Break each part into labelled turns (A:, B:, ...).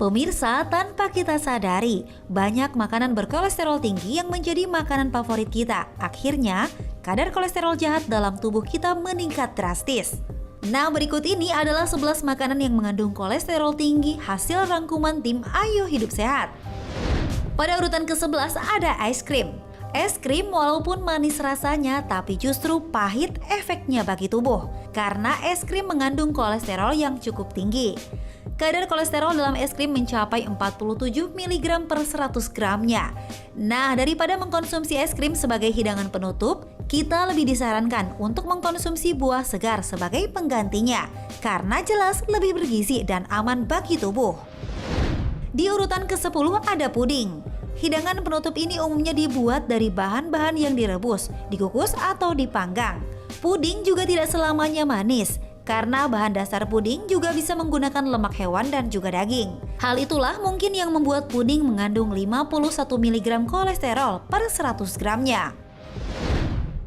A: Pemirsa, tanpa kita sadari, banyak makanan berkolesterol tinggi yang menjadi makanan favorit kita. Akhirnya, kadar kolesterol jahat dalam tubuh kita meningkat drastis. Nah, berikut ini adalah 11 makanan yang mengandung kolesterol tinggi hasil rangkuman tim Ayo Hidup Sehat. Pada urutan ke-11 ada es krim. Es krim walaupun manis rasanya, tapi justru pahit efeknya bagi tubuh. Karena es krim mengandung kolesterol yang cukup tinggi. Kadar kolesterol dalam es krim mencapai 47 mg per 100 gramnya. Nah, daripada mengkonsumsi es krim sebagai hidangan penutup, kita lebih disarankan untuk mengkonsumsi buah segar sebagai penggantinya. Karena jelas lebih bergizi dan aman bagi tubuh. Di urutan ke-10 ada puding. Hidangan penutup ini umumnya dibuat dari bahan-bahan yang direbus, dikukus atau dipanggang. Puding juga tidak selamanya manis. Karena bahan dasar puding juga bisa menggunakan lemak hewan dan juga daging. Hal itulah mungkin yang membuat puding mengandung 51 mg kolesterol per 100 gramnya.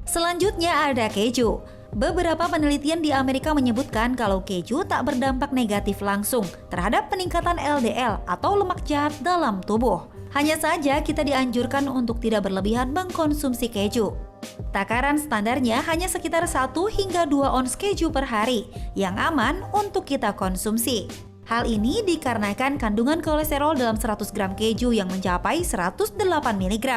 A: Selanjutnya ada keju. Beberapa penelitian di Amerika menyebutkan kalau keju tak berdampak negatif langsung terhadap peningkatan LDL atau lemak jahat dalam tubuh. Hanya saja kita dianjurkan untuk tidak berlebihan mengkonsumsi keju. Takaran standarnya hanya sekitar 1 hingga 2 ons keju per hari yang aman untuk kita konsumsi. Hal ini dikarenakan kandungan kolesterol dalam 100 gram keju yang mencapai 108 mg.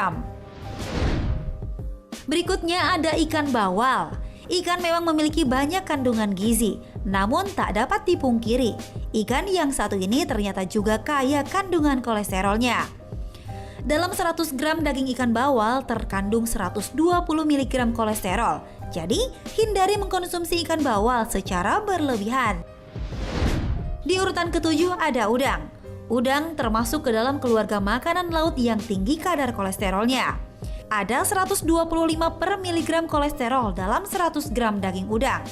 A: Berikutnya ada ikan bawal. Ikan memang memiliki banyak kandungan gizi, namun tak dapat dipungkiri, ikan yang satu ini ternyata juga kaya kandungan kolesterolnya. Dalam 100 gram daging ikan bawal terkandung 120 mg kolesterol. Jadi, hindari mengkonsumsi ikan bawal secara berlebihan. Di urutan ke-7 ada udang. Udang termasuk ke dalam keluarga makanan laut yang tinggi kadar kolesterolnya. Ada 125 per miligram kolesterol dalam 100 gram daging udang.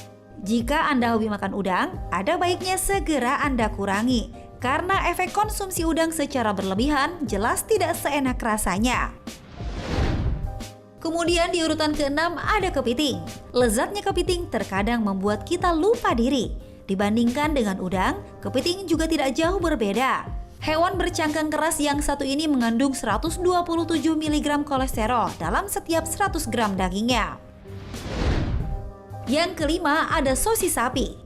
A: Jika Anda hobi makan udang, ada baiknya segera Anda kurangi. Karena efek konsumsi udang secara berlebihan jelas tidak seenak rasanya. Kemudian di urutan ke-6 ada kepiting. Lezatnya kepiting terkadang membuat kita lupa diri. Dibandingkan dengan udang, kepiting juga tidak jauh berbeda. Hewan bercangkang keras yang satu ini mengandung 127 mg kolesterol dalam setiap 100 gram dagingnya. Yang kelima ada sosis sapi.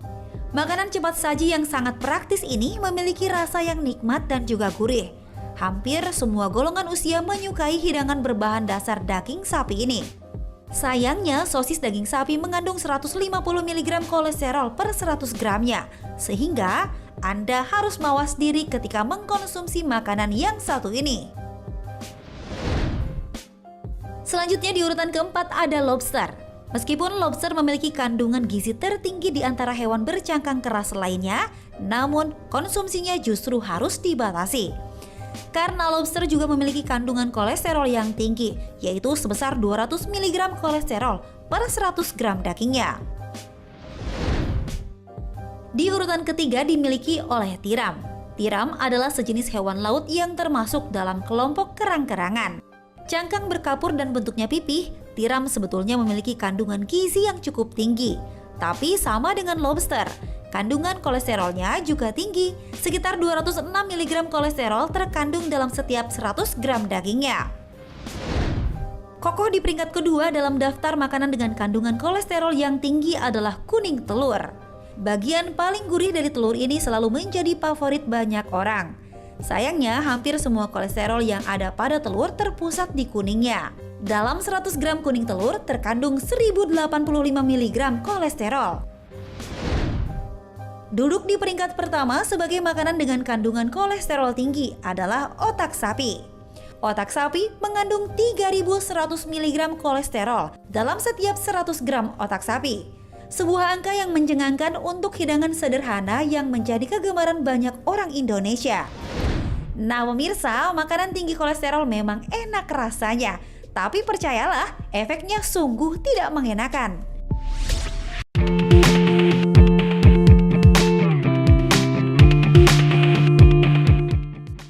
A: Makanan cepat saji yang sangat praktis ini memiliki rasa yang nikmat dan juga gurih. Hampir semua golongan usia menyukai hidangan berbahan dasar daging sapi ini. Sayangnya, sosis daging sapi mengandung 150 mg kolesterol per 100 gramnya, sehingga Anda harus mawas diri ketika mengkonsumsi makanan yang satu ini. Selanjutnya di urutan keempat ada lobster. Meskipun lobster memiliki kandungan gizi tertinggi di antara hewan bercangkang keras lainnya, namun konsumsinya justru harus dibatasi. Karena lobster juga memiliki kandungan kolesterol yang tinggi, yaitu sebesar 200 mg kolesterol per 100 gram dagingnya. Di urutan ketiga dimiliki oleh tiram. Tiram adalah sejenis hewan laut yang termasuk dalam kelompok kerang-kerangan. Cangkang berkapur dan bentuknya pipih, tiram sebetulnya memiliki kandungan gizi yang cukup tinggi. Tapi sama dengan lobster, kandungan kolesterolnya juga tinggi, sekitar 206 mg kolesterol terkandung dalam setiap 100 gram dagingnya. Kokoh di peringkat kedua dalam daftar makanan dengan kandungan kolesterol yang tinggi adalah kuning telur. Bagian paling gurih dari telur ini selalu menjadi favorit banyak orang. Sayangnya, hampir semua kolesterol yang ada pada telur terpusat di kuningnya. Dalam 100 gram kuning telur terkandung 1085 mg kolesterol. Duduk di peringkat pertama sebagai makanan dengan kandungan kolesterol tinggi adalah otak sapi. Otak sapi mengandung 3100 mg kolesterol dalam setiap 100 gram otak sapi. Sebuah angka yang mencengangkan untuk hidangan sederhana yang menjadi kegemaran banyak orang Indonesia. Nah pemirsa, makanan tinggi kolesterol memang enak rasanya, tapi percayalah efeknya sungguh tidak mengenakan.